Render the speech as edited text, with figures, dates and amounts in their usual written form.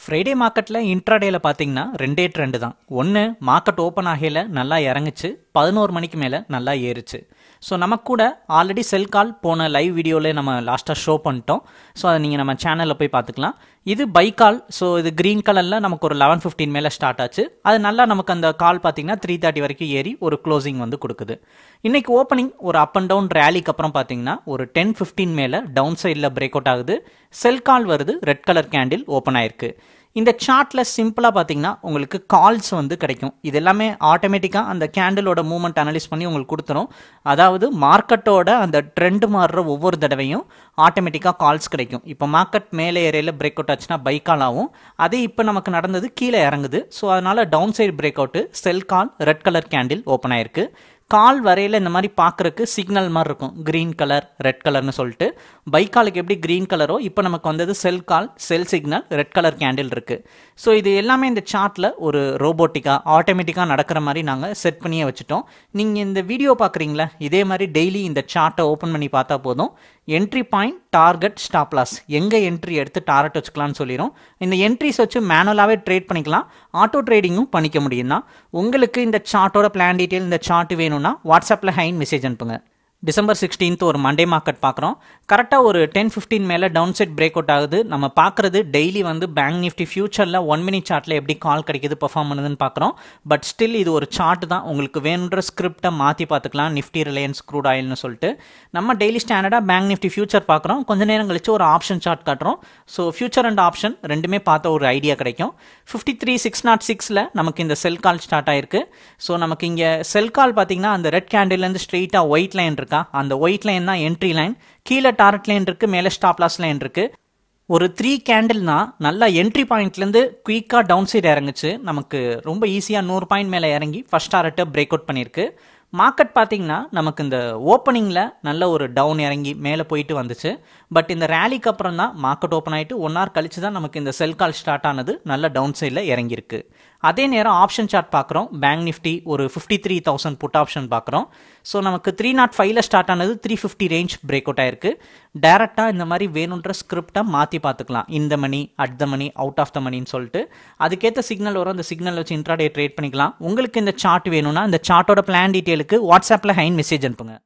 Friday மார்க்கெட்டில் இன்ட்ராடேல பார்த்தீங்கன்னா ரெண்டே ட்ரெண்டு தான். ஒன்று, மார்க்கெட் ஓப்பன் ஆகையில் நல்லா இறங்குச்சு, 11 மணிக்கு மேலே நல்லா ஏறுச்சு. ஸோ நமக்கு கூட ஆல்ரெடி செல் கால் போன லைவ் வீடியோவில் நம்ம லாஸ்ட்டாக ஷோ பண்ணிட்டோம். ஸோ அதை நீங்கள் நம்ம சேனலில் போய் பார்த்துக்கலாம். இது பை கால். ஸோ இது க்ரீன் கலரில் நமக்கு ஒரு 11:15 மேலே ஸ்டார்ட் ஆச்சு. அது நல்லா நமக்கு அந்த கால் பார்த்தீங்கன்னா 3:30 வரைக்கும் ஏறி ஒரு க்ளோசிங் வந்து கொடுக்குது. இன்றைக்கி ஓப்பனிங் ஒரு அப் அண்ட் டவுன் ரேலிக்கு அப்புறம் பார்த்தீங்கன்னா ஒரு 10:15 மேலே டவுன் சைடில் பிரேக் அவுட் ஆகுது. செல் கால் வருது, ரெட் கலர் கேண்டில் ஓப்பன் ஆயிருக்கு. இந்த சார்ட்டில் சிம்பிளாக பார்த்தீங்கன்னா உங்களுக்கு கால்ஸ் வந்து கிடைக்கும். இது எல்லாமே ஆட்டோமேட்டிக்காக அந்த கேண்டிலோட மூவ்மெண்ட் அனலைஸ் பண்ணி உங்களுக்கு கொடுத்துரும். அதாவது மார்க்கெட்டோட அந்த ட்ரெண்ட் மாறுற ஒவ்வொரு தடவையும் ஆட்டோமேட்டிக்காக கால்ஸ் கிடைக்கும். இப்போ மார்க்கெட் மேலே ஏரியில் பிரேக் அவுட் ஆச்சுன்னா பை கால் ஆகும். அதே இப்போ நமக்கு நடந்தது கீழே இறங்குது. ஸோ அதனால் டவுன் சைடு பிரேக் அவுட்டு, செல் கால், ரெட் கலர் கேண்டில் ஓப்பன் ஆயிருக்கு. கால் வரையில் இந்த மாதிரி பார்க்குறக்கு சிக்னல் மாதிரி இருக்கும், க்ரீன் கலர் ரெட் கலர்னு சொல்லிட்டு. பைக்காலுக்கு எப்படி க்ரீன் கலரோ இப்போ நமக்கு வந்தது cell call, cell signal, red colour candle இருக்குது. ஸோ இது எல்லாமே இந்த சார்ட்டில் ஒரு ரோபோட்டிக்காக ஆட்டோமேட்டிக்காக நடக்கிற மாதிரி நாங்கள் செட் பண்ணியே வச்சுட்டோம். நீங்கள் இந்த வீடியோ பார்க்குறீங்களா, இதே மாதிரி டெய்லி இந்த சார்ட்டை ஓப்பன் பண்ணி பார்த்தா போதும். Entry point, target, stop loss, எங்கே என்ட்ரி எடுத்து டார்கெட் வச்சுக்கலாம்னு சொல்லிடும். இந்த என்ட்ரிஸ் வச்சு மேனுவலாகவே ட்ரேட் பண்ணிக்கலாம், ஆட்டோ ட்ரேடிங்கும் பண்ணிக்க முடியும் தான். உங்களுக்கு இந்த சார்ட்டோட பிளான் டீட்டெயில், இந்த சார்ட் வேணும்னா வாட்ஸ்அப்பில் ஹைன் மெசேஜ் அனுப்புங்க. December 16th ஒரு மண்டே மார்க்கெட் பார்க்குறோம். கரெக்டாக ஒரு 10:15 மேலே டவுன் சைட் பிரேக் அவுட் ஆகுது. நம்ம பார்க்குறது டெய்லி வந்து பேங்க் நிஃப்டி ஃபியூச்சரில் 1 மினிட் சார்ட்டில் எப்படி கால் கிடைக்குது, பெர்ஃபார்ம் பண்ணுதுன்னு பார்க்குறோம். பட் ஸ்டில் இது ஒரு சார்ட் தான். உங்களுக்கு வேணுன்ற ஸ்கிரிப்டை மாற்றி பார்த்துக்கலாம். நிஃப்டி, ரிலையன்ஸ், க்ரூட் ஆயில்னு சொல்லிட்டு நம்ம டெய்லி ஸ்டாண்டர்டாக பேங்க் நிஃப்டி ஃபியூச்சர் பார்க்குறோம். கொஞ்சம் நேரம் கழிச்சு ஒரு ஆப்ஷன் சார்ட் காட்டுறோம். ஸோ ஃபியூச்சர் அண்ட் ஆப்ஷன் ரெண்டுமே பார்த்த ஒரு ஐடியா கிடைக்கும். 53,606 நமக்கு இந்த செல் கால் ஸ்டார்ட் ஆயிருக்கு. ஸோ நமக்கு இங்கே செல் கால் பார்த்தீங்கன்னா அந்த ரெட் கேண்டில்லேருந்து ஸ்ட்ரெயிட்டாக ஒயிட் லைன் இருக்கு. அந்த ஒயிட் லைன் தான் என்ட்ரி லைன். கீழே டார்கெட் லைன் இருக்கு, மேலே ஸ்டாப் லாஸ் லைன் இருக்கு. ஒரு 3 கேண்டில் தான் நல்லா என்ட்ரி பாயிண்ட்லேருந்து குயிக்காக டவுன் சைடு இறங்குச்சு. நமக்கு ரொம்ப ஈஸியாக 100 பாயிண்ட் மேலே இறங்கி ஃபர்ஸ்ட் டார்கெட்டை பிரேக் அவுட் பண்ணியிருக்கு. மார்க்கெட் பார்த்தீங்கன்னா நமக்கு இந்த ஓப்பனிங்கில் நல்ல ஒரு டவுன் இறங்கி மேலே போயிட்டு வந்துச்சு. பட் இந்த ரேலிக்கு அப்புறம் தான் மார்க்கெட் ஓப்பன் ஆகிட்டு 1 hour கழிச்சு தான் நமக்கு இந்த செல் கால் ஸ்டார்ட் ஆனது, நல்ல டவுன் சைடில் இறங்கியிருக்கு. அதே நேரம் ஆப்ஷன் சார்ட் பார்க்குறோம். பேங்க் நிஃப்டி ஒரு 53,000 புட் ஆப்ஷன் பார்க்குறோம். ஸோ நமக்கு 305 ஸ்டார்ட் ஆனது 350 ரேஞ்ச் பிரேக் அவுட் ஆயிருக்கு. டேரெக்டாக இந்த மாதிரி வேணுன்ற ஸ்கிரிப்டை மாற்றி பார்த்துக்கலாம். இந்த money, at the money, out of the மணின்னு சொல்லிட்டு அதுக்கேற்ற சிக்னல் வரும். அந்த சிக்னல் வச்சு இன்ட்ராடே ட்ரேட் பண்ணிக்கலாம். உங்களுக்கு இந்த சார்ட் வேணும்னா இந்த சார்ட்டோட பிளான் டீட்டெயிலுக்கு வாட்ஸ்அப்பில் ஹைன் மெசேஜ் அனுப்புங்க.